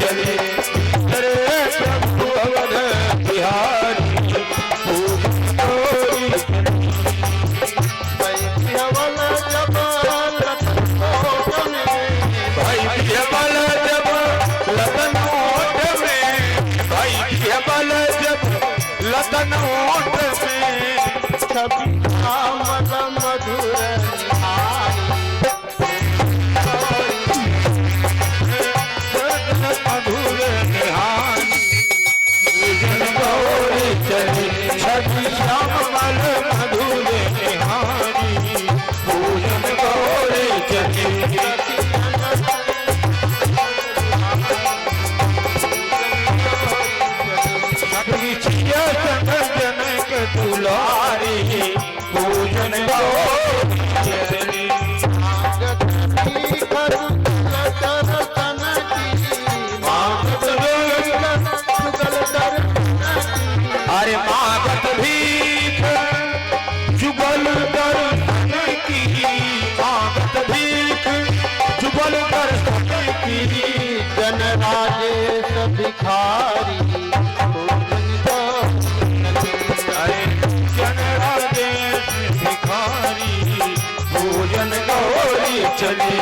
चले। अरे प्रभु अवध बिहारी पूजन गौरी भाई बिहवल जब लखनऊ में, भाई बिहवल जब लखनऊ में, भाई बिहवल जब लखनऊ में, छवि कामल मधुर निहारी, मधुर निहारी पूजन गौरी चले। छवि श्यामल मधुर निहारी पूजन गौरी चले। जनक दुलारी पूजन गौरी चले। अरे मागत भीख जुगल दर्शन की, मागत भीख जुगल दर्शन की, जन राजेश भिखारी अरे जन राजेश भिखारी पूजन गौरी चले।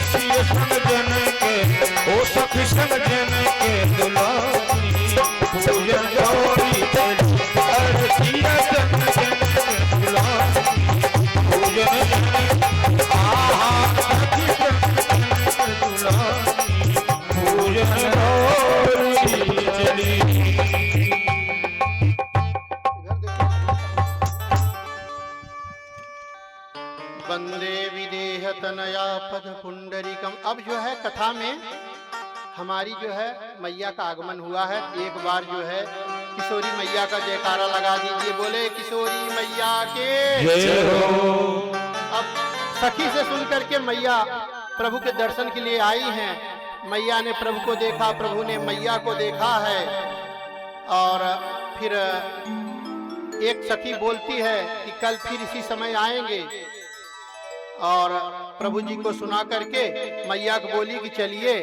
सिय संग जन के ओ सखी संग जन के दुलारी पूजन गौरी चले। अरे सिय संग जन के दुलारी पूजन चले। आहा सखी संग जन के दुलारी पूजन गौरी चले। वंदे विदेह तनया पद पुंडरीकम। अब जो है कथा में हमारी जो है मैया का आगमन हुआ है। एक बार जो है किशोरी मैया का जयकारा लगा दीजिए, बोले किशोरी मैया के जय हो। अब सखी से सुन करके मैया प्रभु के दर्शन के लिए आई हैं। मैया ने प्रभु को देखा, प्रभु ने मैया को देखा है। और फिर एक सखी बोलती है कि कल फिर इसी समय आएंगे। और प्रभु जी को सुना करके मैया को बोली कि चलिए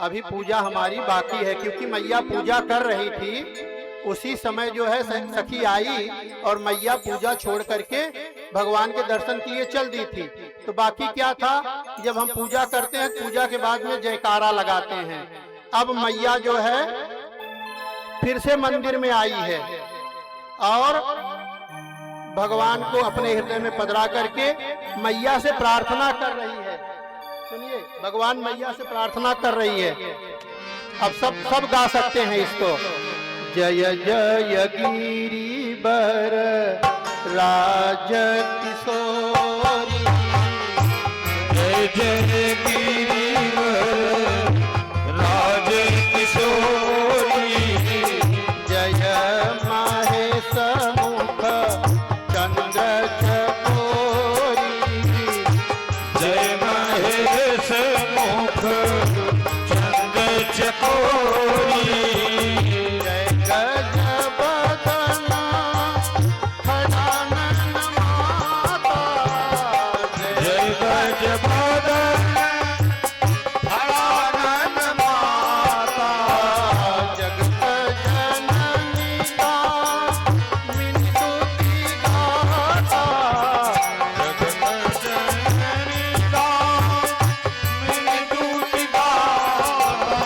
अभी पूजा हमारी बाकी है, क्योंकि मैया पूजा कर रही थी। उसी समय जो है सखी आई और मैया पूजा छोड़ करके भगवान के दर्शन के लिए चल दी थी। तो बाकी क्या था कि जब हम पूजा करते हैं, पूजा के बाद में जयकारा लगाते हैं। अब मैया जो है फिर से मंदिर में आई है और भगवान को अपने हृदय में पधरा करके मैया से प्रार्थना कर रही है। सुनिए, भगवान मैया से प्रार्थना कर रही है। अब सब गा सकते हैं इसको। जय जय गिरिवर राज किशोरी, जय जय गिरिवर राज किशोरी, जय महेश मुख चंद्र चकोरी, जय महेश मुख चंद्र चकोरी, जय गजबदन खजानन माता, जय गजबदन खजानन माता, जगत जननी कामिनी स्तुति गाता, जगत जननी कामिनी स्तुति गाता।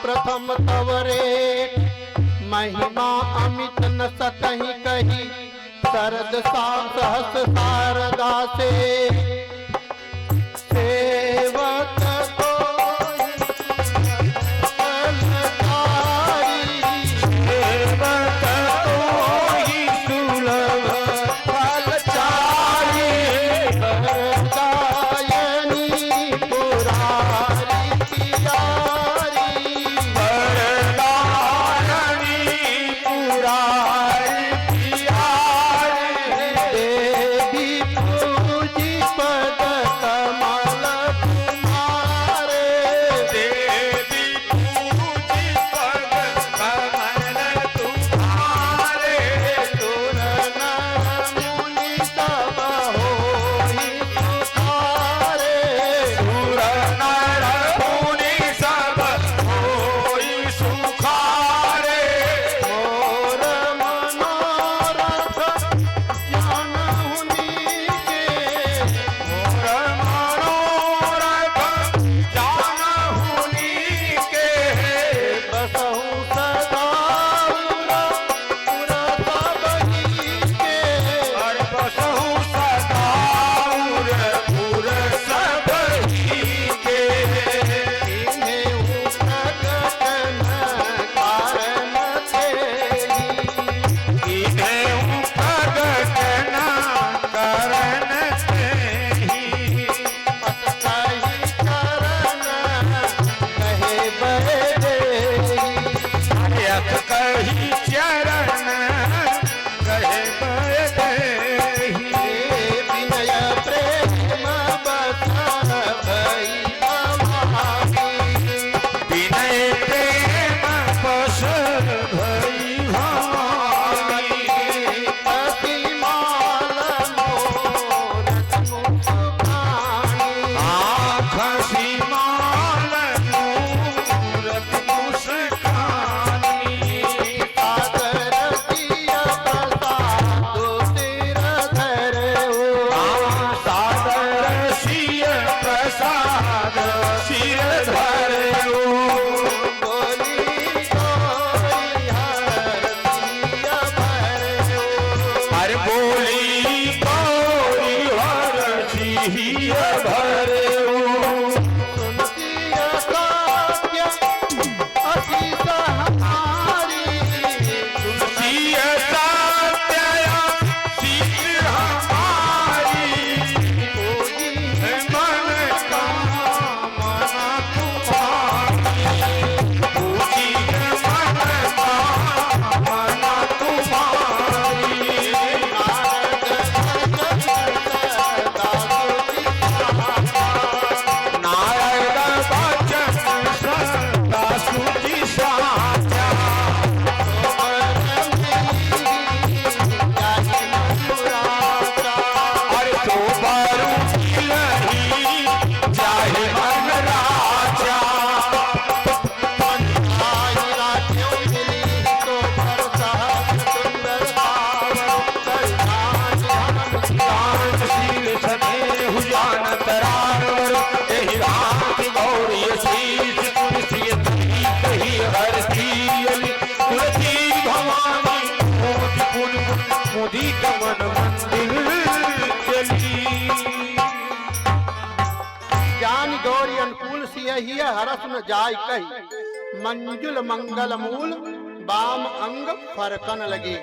प्रथम तवरे महिमा अमित न सकहि कही शरद सहस शारदा से सेवक हरस न जाय कही मंजुल मंगल मूल बाम अंग फरकन लगे।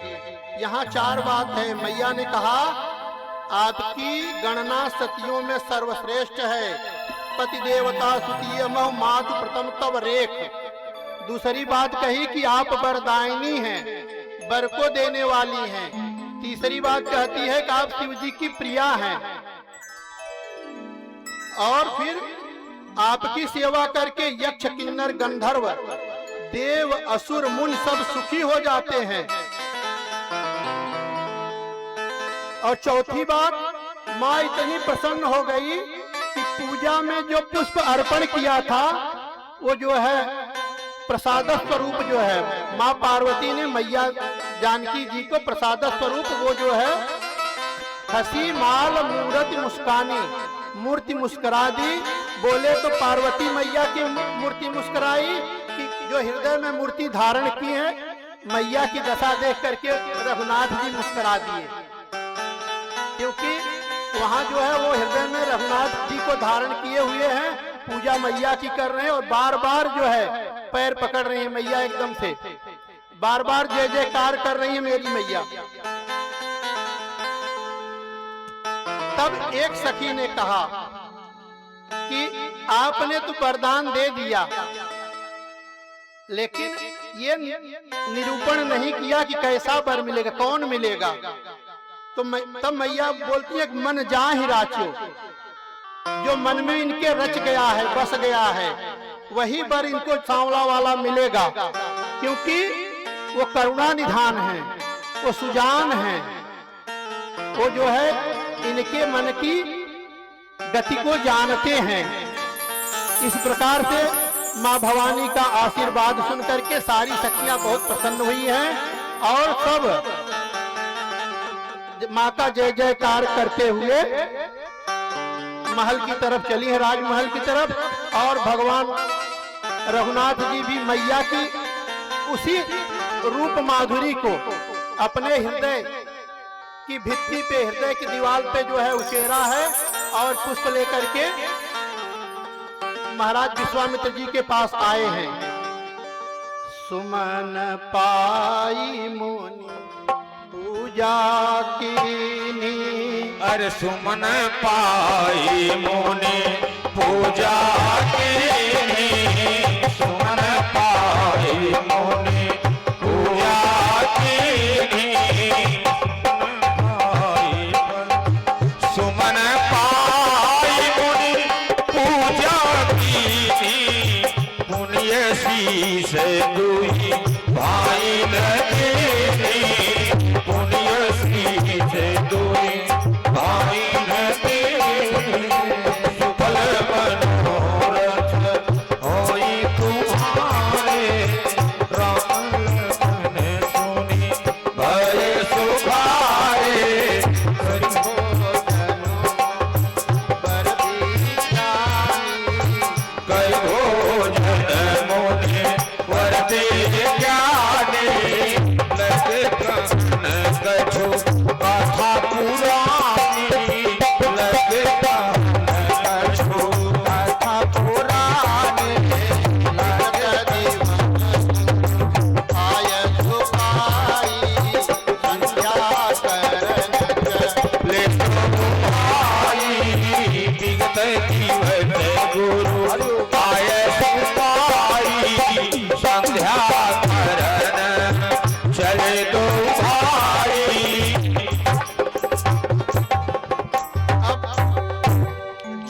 यहाँ 4 बात है। मैया ने कहा आपकी गणना सतियों में सर्वश्रेष्ठ है। पति देवता सुतीय मह मातु प्रथम तब रेख। दूसरी बात कही कि आप वरदायिनी हैं, वर को देने वाली हैं। तीसरी बात कहती है कि आप शिव जी की प्रिया हैं। और फिर आपकी सेवा करके यक्ष किन्नर गंधर्व देव असुर मुनि सब सुखी हो जाते हैं। और चौथी बात, माँ इतनी प्रसन्न हो गई कि पूजा में जो पुष्प अर्पण किया था वो जो है प्रसाद स्वरूप जो है माँ पार्वती ने मैया जानकी जी को प्रसाद स्वरूप वो जो है हसी माल मूर्ति मुस्कानी मूर्ति मुस्कुरा दी। बोले तो पार्वती मैया की मूर्ति मुस्कुराई कि जो हृदय में मूर्ति धारण की है, मैया की दशा देख करके रघुनाथ जी मुस्कुरा दिए, क्योंकि वहां जो है वो हृदय में रघुनाथ जी को धारण किए हुए हैं, पूजा मैया की कर रहे हैं और बार बार जो है पैर पकड़ रही है मैया, एकदम से बार बार जय जयकार कर रही है मेरी मैया। तब एक सखी ने कहा कि आपने तो वरदान दे दिया, लेकिन ये निरूपण नहीं किया कि कैसा वर मिलेगा, कौन मिलेगा। तो तब मैया बोलती है मन जा ही राचो, जो मन में इनके रच गया है, बस गया है, वही वर इनको सांवला वाला मिलेगा, क्योंकि वो करुणा निधान है, वो सुजान है, वो जो है इनके मन की गति को जानते हैं। इस प्रकार से माँ भवानी का आशीर्वाद सुनकर के सारी सखियां बहुत प्रसन्न हुई हैं और सब माँ का जय जयकार करते हुए महल की तरफ चली है, राजमहल की तरफ। और भगवान रघुनाथ जी भी मैया की उसी रूप माधुरी को अपने हृदय की भित्ति पे, हृदय की दीवार पे जो है उकेरा है और पुष्प लेकर के महाराज विश्वामित्र जी के पास आए हैं। सुमन पाई मुनि पूजा कीनी, अरे सुमन पाई मुनि पूजा कीनी, सुमन पाई मुनि पूजा कीनी, सुमन पाई मुनि पूजा कीनी, पुण्य शीश दुई भाई लगे, पुण्य शीश दुई भाई लगे, सुफल मनोरथ होई तुम्हारे, राम लखन सुनी भय सुखाए, कई भोजन मोने वरदे ज्ञाने, लगे कन कछु कथा पुरानी, लगे कन कछु कथा पुरानी, लगे दीवान आय झुकाई संध्या करन ले आई, विगत जीवत गुरु आय सुपाई, संध्या करन चले दो भाई। अब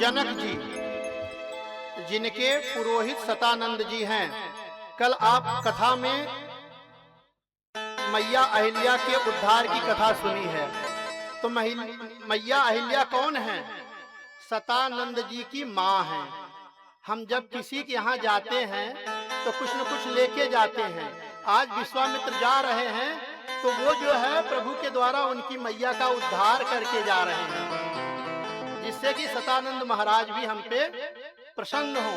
जनक जी जिनके पुरोहित सतानंद जी हैं, कल आप कथा में मैया अहिल्या के उद्धार की कथा सुनी है। तो मैया अहिल्या कौन है? सतानंद जी की माँ है। हम जब किसी के यहाँ जाते हैं तो कुछ न कुछ लेके जाते हैं। आज विश्वामित्र जा रहे हैं तो वो जो है प्रभु के द्वारा उनकी मैया का उद्धार करके जा रहे हैं, जिससे कि सतानंद महाराज भी हम पे प्रसन्न हो।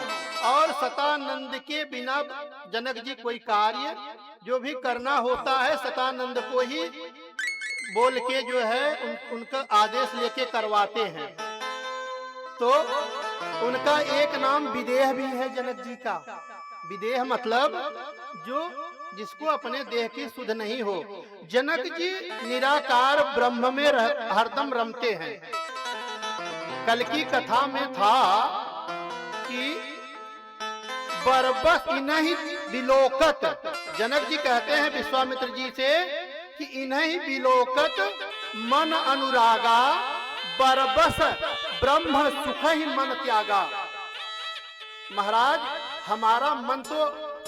और सतानंद के बिना जनक जी कोई कार्य जो भी करना होता है सतानंद को ही बोल के जो है उनका आदेश लेके करवाते हैं। तो उनका एक नाम विदेह भी है जनक जी का। विदेह मतलब जो जिसको अपने देह की सुध नहीं हो। जनक जी निराकार ब्रह्म में हरदम रमते हैं। कल की कथा में था कि बरबस इन्हीं बिलोकत, जनक जी कहते हैं विश्वामित्र जी से कि इन्हीं बिलोकत मन अनुरागा, बरबस ब्रह्म सुख ही मन त्यागा। महाराज हमारा मन तो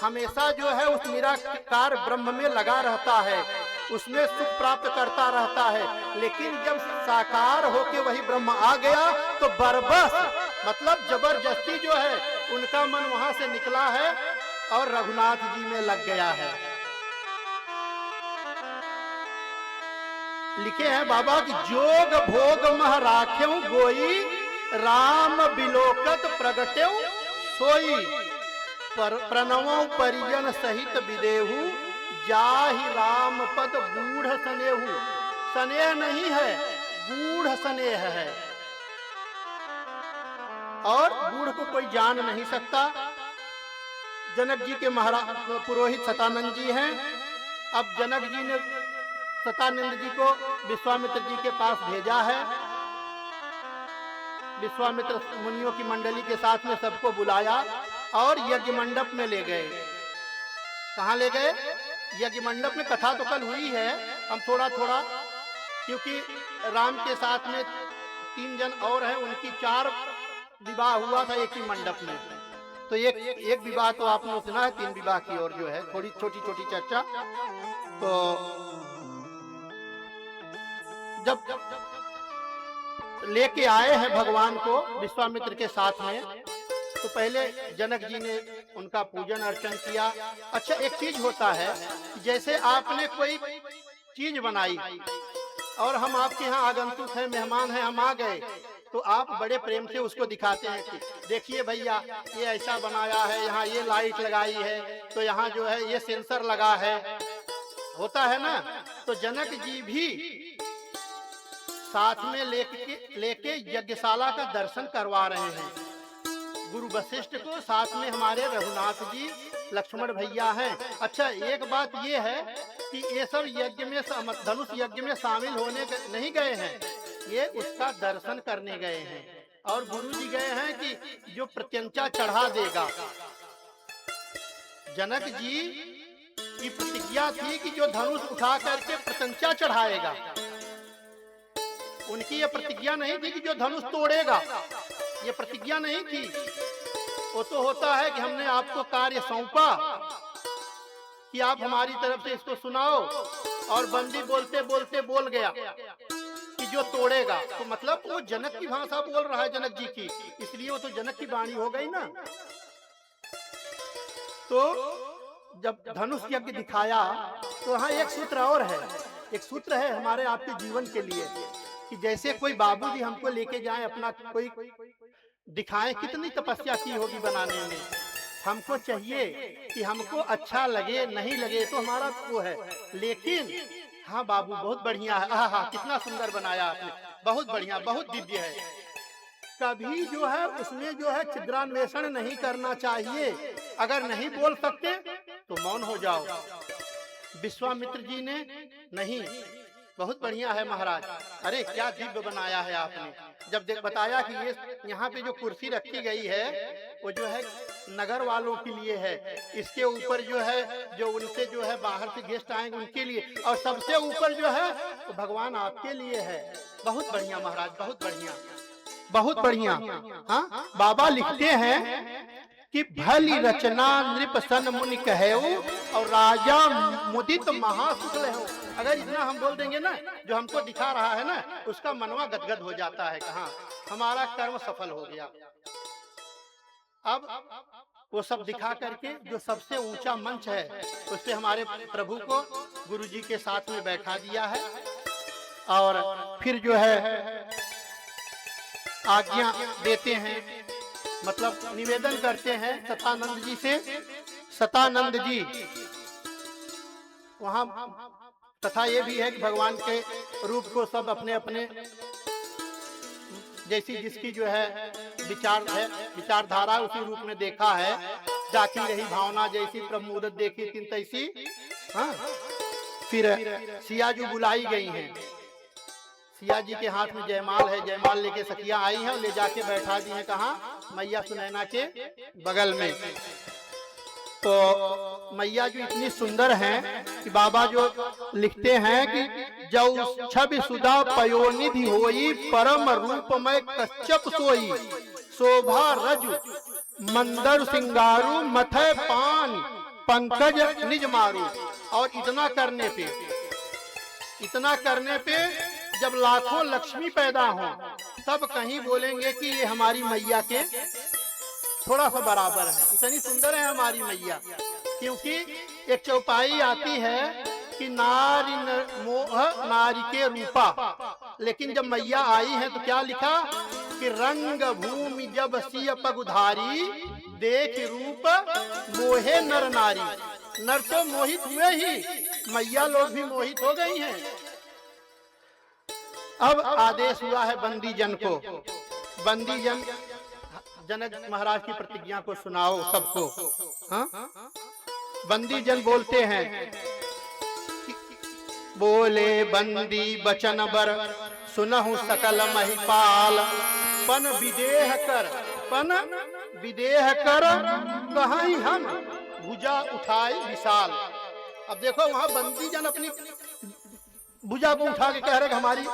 हमेशा जो है उस निराकार ब्रह्म में लगा रहता है, उसमें सुख प्राप्त करता रहता है, लेकिन जब साकार होके वही ब्रह्म आ गया तो बरबस मतलब जबरदस्ती जो है उनका मन वहां से निकला है और रघुनाथ जी में लग गया है। लिखे हैं बाबा कि जोग भोग मह राख्यऊ गोई, राम बिलोकत प्रगट्यऊ सोई। प्रणवो परिजन सहित विदेहु, जाहि राम पद बूढ़ सनेहु। स्नेह नहीं है, गूढ़ स्नेह है, और गूढ़ को कोई जान नहीं सकता। जनक जी के महाराज पुरोहित सतानंद जी हैं। अब जनक जी ने सतानंद जी को विश्वामित्र जी के पास भेजा है। विश्वामित्र मुनियों की मंडली के साथ में सबको बुलाया और यज्ञ मंडप में ले गए। कहाँ ले गए? यज्ञ मंडप में। कथा तो कल हुई है, हम थोड़ा थोड़ा, क्योंकि राम के साथ में 3 जन और हैं, उनकी 4 विवाह हुआ था एक ही मंडप में। तो एक विवाह तो आपने सुना है, 3 विवाह की और जो है थोड़ी छोटी छोटी चर्चा। तो जब लेके आए हैं भगवान को विश्वामित्र के साथ में, तो पहले जनक जी ने उनका पूजन अर्चन किया। अच्छा, एक चीज होता है, जैसे आपने कोई चीज बनाई और हम आपके यहाँ आगंतुक हैं, मेहमान हैं, हम आ गए, तो आप बड़े प्रेम से उसको दिखाते हैं कि देखिए भैया ये ऐसा बनाया है, यहाँ ये लाइट लगाई है, तो यहाँ जो है ये सेंसर लगा है, होता है ना। तो जनक जी भी साथ में लेके यज्ञशाला का दर्शन करवा रहे हैं गुरु वशिष्ठ को। साथ में हमारे रघुनाथ जी, लक्ष्मण भैया हैं। अच्छा, एक बात ये है कि ये सब यज्ञ में, धनुष यज्ञ में शामिल होने नहीं गए हैं, ये उसका दर्शन करने गए हैं। और गुरु जी गए हैं कि जो प्रत्यंचा चढ़ा देगा। जनक जी की प्रतिज्ञा थी कि जो धनुष उठा करके प्रत्यंचा चढ़ाएगा। उनकी ये प्रतिज्ञा नहीं थी कि जो धनुष तोड़ेगा, ये प्रतिज्ञा नहीं थी। वो तो होता है कि हमने आपको कार्य सौंपा कि आप हमारी तरफ से इसको सुनाओ, और बंदी बोलते बोलते बोल गया कि जो तोड़ेगा, तो मतलब वो जनक की भाषा बोल रहा है, जनक जी की, इसलिए वो तो जनक की वाणी हो गई ना। तो जब धनुष यज्ञ दिखाया, तो वहाँ एक सूत्र और है, एक सूत्र है हमारे आपके जीवन के लिए, कि जैसे कोई बाबूजी हमको लेके जाएं, अपना कोई दिखाएं कितनी तपस्या की होगी बनाने में। हमको चाहिए कि हमको अच्छा लगे, नहीं लगे तो हमारा वो है, लेकिन हाँ बाबू बहुत बढ़िया है, हाँ कितना सुंदर बनाया आपने, बहुत बढ़िया, बहुत दिव्य है। कभी जो है उसमें जो है छिद्रान्वेषण नहीं करना चाहिए। अगर नहीं बोल सकते तो मौन हो जाओ। विश्वामित्र जी ने नहीं, बहुत बढ़िया है महाराज, अरे क्या दिव्य बनाया है आपने। जब बताया कि ये यहाँ पे जो कुर्सी रखी गई है वो जो है नगर वालों के लिए है, इसके ऊपर जो है जो उनसे जो है बाहर से गेस्ट आएंगे उनके लिए, और सबसे ऊपर जो है तो भगवान आपके लिए है। बहुत बढ़िया महाराज, बहुत बढ़िया, बहुत बढ़िया। हाँ, बाबा लिखते हैं कि भली रचना नृप सन मुनि कहेऊ, और राजा मुदित महाशुक्ल है। अगर इतना हम बोल देंगे ना, जो हमको दिखा रहा है ना, उसका मनवा गदगद हो जाता है, कहाँ हमारा कर्म सफल हो गया। अब वो सब दिखा करके जो सबसे ऊंचा मंच है, उस पे हमारे प्रभु को गुरु जी के साथ में बैठा दिया है, और फिर जो है आज्ञा देते हैं, मतलब निवेदन करते हैं सतानंद जी से। सतानंद जी वहाँ तथा ये भी है कि भगवान के रूप को सब अपने अपने जैसी जिसकी जो है विचार है, विचारधारा उसी रूप में देखा है। जाकी रही भावना जैसी प्रमुदत देखी तीन तैसी। हाँ, फिर सिया जी बुलाई गई हैं, सिया जी के हाथ में जयमाल है, जयमाल लेके सखिया आई है, ले जाके बैठा दी है कहाँ, मैया सुनैना के बगल में। तो मैया जो इतनी सुंदर हैं कि बाबा जो लिखते हैं कि जौ छवि सुधा पयोनिधि होई, परम रूपमय कश्यप सोई, शोभा रजु मंदर सिंगारू, मथे पान पंकज निज मारू। और इतना करने पे जब लाखों लक्ष्मी पैदा हो, तब कहीं बोलेंगे कि ये हमारी मैया के थोड़ा सा बराबर है, इतनी सुंदर है हमारी मैया। क्योंकि एक चौपाई आती है कि नारी मोह नारी के रूपा, लेकिन जब मैया आई है तो क्या लिखा, कि रंग भूमि जब सिय पगुधारी, देख रूप मोहे नर नारी। नर तो मोहित हुए ही, मैया लोग भी मोहित हो गई हैं। अब आदेश हुआ है बंदी जन को, बंदी जन जनक महाराज की प्रतिज्ञा को सुनाओ सबको। हाँ, बंदी जन बोलते हैं, बोले बंदी बचन बर सुनहु सकल महिपाल, पन विदेह कर, पन विदेह कर कहीं हम भुजा उठाए विशाल। अब देखो वहां बंदी जन अपनी भुजा को उठा के कह रहे हमारी,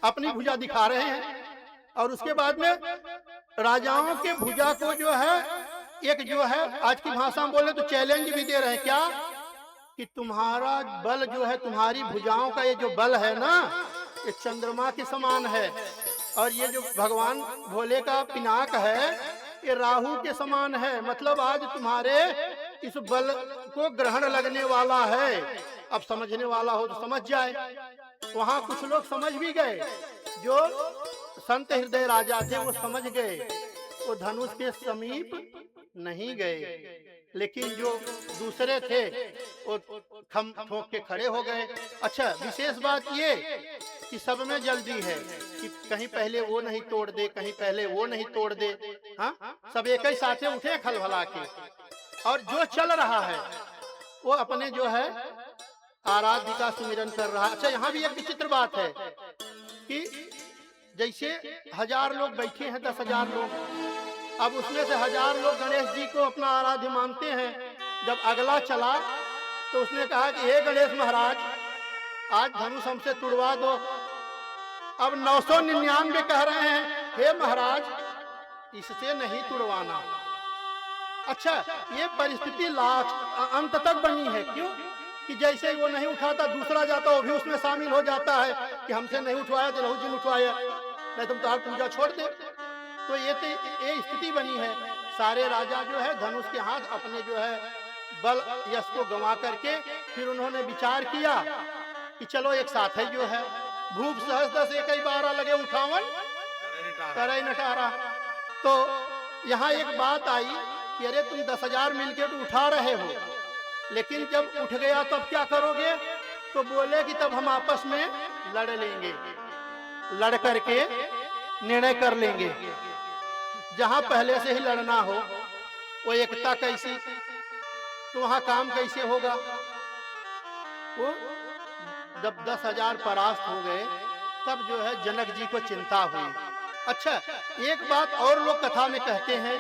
अपनी भुजा दिखा रहे हैं। और उसके बाद में राजाओं के भुजा को जो है, एक जो है आज की भाषा में बोले तो चैलेंज भी दे रहे हैं, क्या कि तुम्हारा बल जो है, तुम्हारी भुजाओं का ये जो बल है ना, ये चंद्रमा के समान है। और ये जो भगवान भोले का पिनाक है, ये राहु के समान है। मतलब आज तुम्हारे इस बल को ग्रहण लगने वाला है। अब समझने वाला हो तो समझ जाए। वहां कुछ लोग समझ भी गए, जो संत हृदय राजा थे वो समझ गए, वो धनुष के समीप नहीं गए। लेकिन जो दूसरे थे वो खम ठोक के खड़े हो गए। अच्छा, विशेष बात ये कि सब में जल्दी है कि कहीं पहले वो नहीं तोड़ दे, कहीं पहले वो नहीं तोड़ दे। हाँ, सब एक ही साथे उठे खलबला के, और जो चल रहा है वो अपने जो है आराध्य का सुमिरन कर रहा है। अच्छा, यहाँ भी एक विचित्र बात है कि जैसे 1000 लोग बैठे हैं, 10,000 लोग, अब उसमें से 1000 लोग गणेश जी को अपना आराध्य मानते हैं। जब अगला चला तो उसने कहा कि हे गणेश महाराज, आज धनुष हमसे तुड़वा दो। अब 999 कह रहे हैं हे महाराज, इससे नहीं तुड़वाना। अच्छा, ये परिस्थिति लास्ट अंत तक बनी है। क्यों कि जैसे वो नहीं उठाता, दूसरा जाता, वो भी उसमें शामिल हो जाता है कि हमसे नहीं उठवाया तो रहू जी उठवाया, नहीं तुम तो पूजा छोड़ दे। तो ये स्थिति बनी है। सारे राजा जो है धनुष के हाथ अपने जो है बल यश को गंवा करके फिर उन्होंने विचार किया कि चलो एक साथ है जो है भूप सहस 10 एक 12 लगे उठावन करे नटारा। तो यहाँ एक बात आई कि अरे तुम 10,000 मिलके तो उठा रहे हो, लेकिन जब उठ गया तब क्या करोगे? तो बोले कि तब हम आपस में लड़ लेंगे, लड़ करके निर्णय कर लेंगे। जहां पहले से ही लड़ना हो वो एकता कैसी, तो वहां काम कैसे होगा? वो जब 10,000 परास्त हो गए तब जो है जनक जी को चिंता हुई। अच्छा, एक बात और लोग कथा में कहते हैं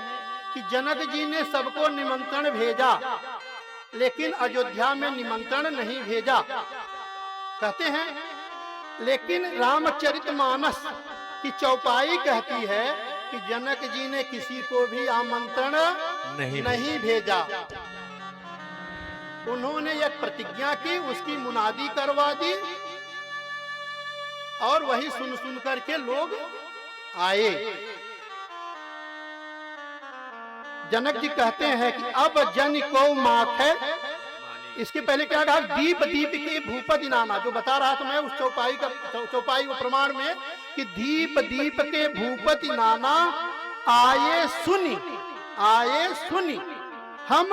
कि जनक जी ने सबको निमंत्रण भेजा, लेकिन अयोध्या में निमंत्रण नहीं भेजा। कहते हैं, लेकिन रामचरितमानस की चौपाई कहती है कि जनक जी ने किसी को भी आमंत्रण नहीं भेजा। उन्होंने एक प्रतिज्ञा की, उसकी मुनादी करवा दी, और वही सुन सुन करके लोग आए। जनक जी कहते हैं कि अब जन को माख है। इसके पहले क्या कहा? दीप दीप के भूपति नाना, जो बता रहा था मैं उस चौपाई वो प्रमाण में कि दीप दीप के भूपति नाना आए सुनी हम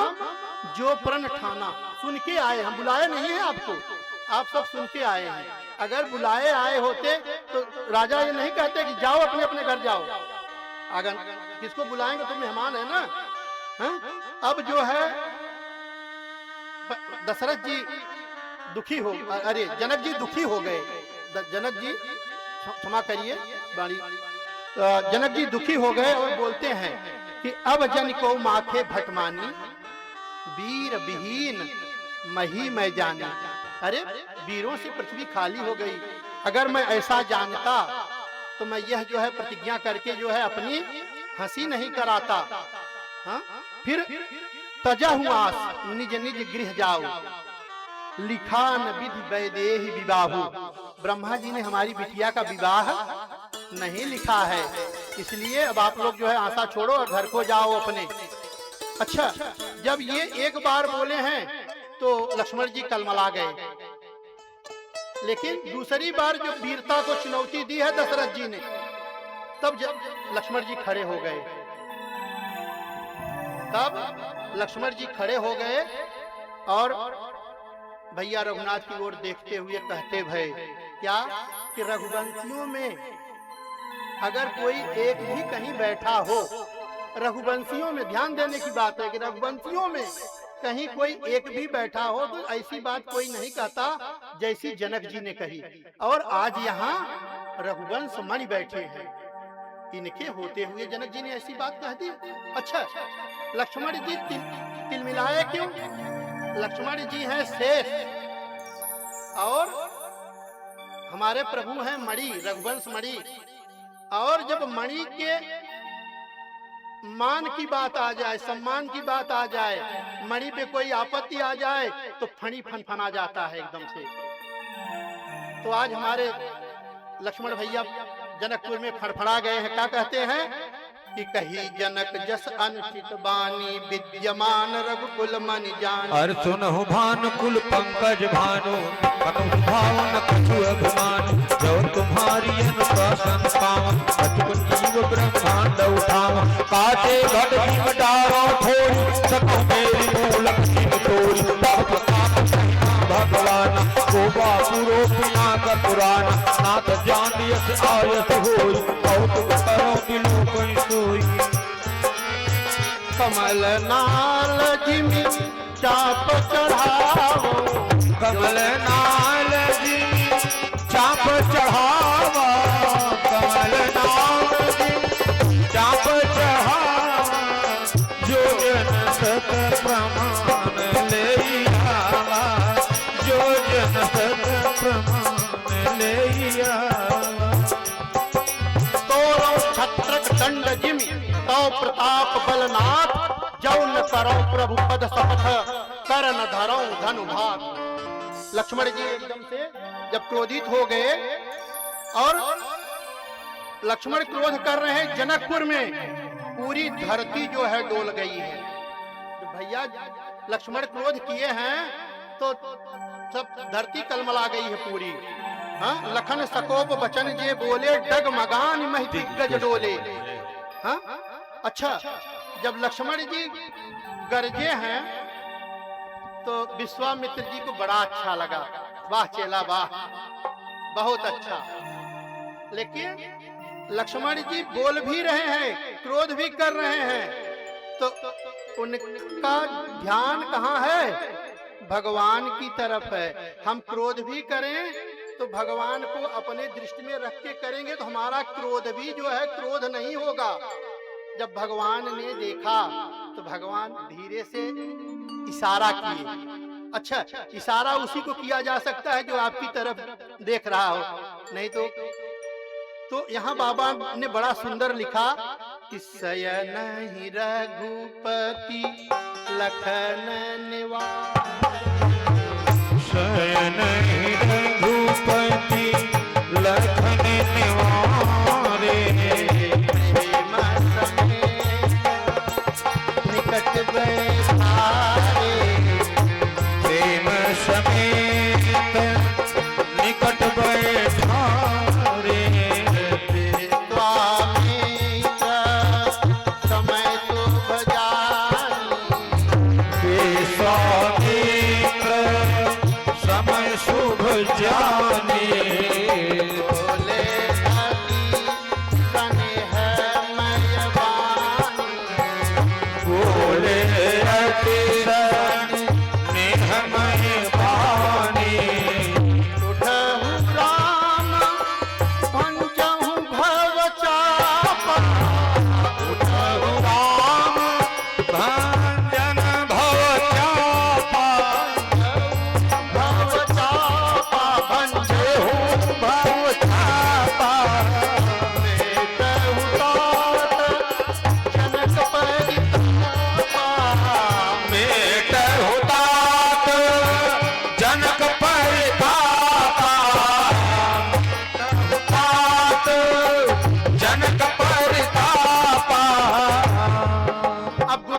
जो प्रण ठाना। सुन के आए, हम बुलाए नहीं है आपको, आप सब सुन के आए हैं। अगर बुलाए आए होते तो राजा ये नहीं कहते कि जाओ अपने अपने घर जाओ। अगर किसको बुलाएंगे तो मेहमान है ना। है? अब जो है दशरथ जी दुखी हो, अरे जनक जी दुखी हो गए। जनक जी क्षमा करिए बाणी, जनक जी दुखी हो गए और बोलते हैं कि अब जन को माखे भटमानी, वीर विहीन मही मैं जानी। अरे वीरों से पृथ्वी खाली हो गई। अगर मैं ऐसा जानता तो मैं यह जो है प्रतिज्ञा करके जो है अपनी हंसी नहीं कराता। हाँ? फिर तजा हुआ निज निज गृह जाओ, लिखा न विधि वैदेही विवाहु। ब्रह्मा जी ने हमारी बिटिया का विवाह नहीं लिखा है, इसलिए अब आप लोग जो है आशा छोड़ो और घर को जाओ अपने। अच्छा, जब ये एक बार बोले हैं तो लक्ष्मण जी कलमला गए, लेकिन दूसरी बार जो वीरता को चुनौती दी है दशरथ जी ने, तब लक्ष्मण जी खड़े हो गए। तब लक्ष्मण जी खड़े हो गए और भैया रघुनाथ की ओर देखते हुए कहते भय क्या कि रघुवंशियों में अगर कोई एक भी कहीं बैठा हो, रघुवंशियों में ध्यान देने की बात है कि रघुवंशियों में कहीं कोई एक भी बैठा हो तो ऐसी बात कोई नहीं कहता जैसी जनक जी ने कही। और आज यहाँ रघुवंश मणि बैठे हैं, इनके होते हुए जनक जी ने ऐसी बात कह दी। अच्छा, लक्ष्मण जी तिलमिलाए क्यों? लक्ष्मण जी हैं शेष और हमारे प्रभु हैं मणि, रघुवंश मणि। और जब मणि के मान की बात आ जाए, सम्मान की बात आ जाए, मणि पे कोई आपत्ति आ जाए तो फणी फनफना जाता है एकदम से। तो आज हमारे लक्ष्मण भैया जनकपुर में फड़फड़ा गए हैं। क्या कहते हैं कि कही जनक जस अनुचित बानी विद्यमान रघुकुल मन जान। अर सुनहु भानु कुल पंकज भानु कनु भावन कछु अभिमान। जो तुम्हारी अनुशासन पावन बचपन जीव ब्रह्मांड उठावा। काटे घट भीम डारो थोड़ी सकु मेरी मूलक जिन तोड़ी। भगवान गोबा पुरो पुना का पुराण नाथ जान यस आयस होई। कौतुक करो दिलो कोई सोई। कमल नाल जिमि चाप चढ़ावो, कमल नाल जिमि चाप चढ़ावा। कमल नाल जिमि चाप चढ़ावा। जो जन सत प्रमाण ले आवा। जो जन सत प्रमाण ले आवा। तोरो छत्रक दंड जिमि तो प्रताप बलनाथ। जौ न करो प्रभु पद शपथ कर न धरो धनु भाग। लक्ष्मण जी एकदम से जब क्रोधित हो गए और लक्ष्मण क्रोध कर रहे हैं जनकपुर में, पूरी धरती जो है डोल गई है। तो भैया लक्ष्मण क्रोध किए हैं तो सब धरती कलमला गई है पूरी। हाँ, लखन सकोप बचन जे बोले डगमगान महि दिग्गज डोले। हाँ, अच्छा, जब लक्ष्मण जी गरजे हैं तो विश्वामित्र जी को बड़ा अच्छा लगा। वाह चेला वाह, बहुत अच्छा। लेकिन लक्ष्मण जी बोल भी रहे हैं, क्रोध भी कर रहे हैं, तो उनका ध्यान कहाँ है? भगवान की तरफ है। हम क्रोध भी करें तो भगवान को अपने दृष्टि में रख के करेंगे तो हमारा क्रोध भी जो है क्रोध नहीं होगा। जब भगवान ने देखा तो भगवान धीरे से इशारा किए। अच्छा, इशारा उसी को किया जा सकता है जो आपकी तरफ देख रहा हो, नहीं तो यहाँ बाबा ने बड़ा सुंदर लिखा कि शयन ही रघुपति लखन निवास। शयन ही रघुपति लखन निवारे। निकट बैठारे। प्रेम समेत निकट बैठारे। समय शुभ जानी। समय शुभ जा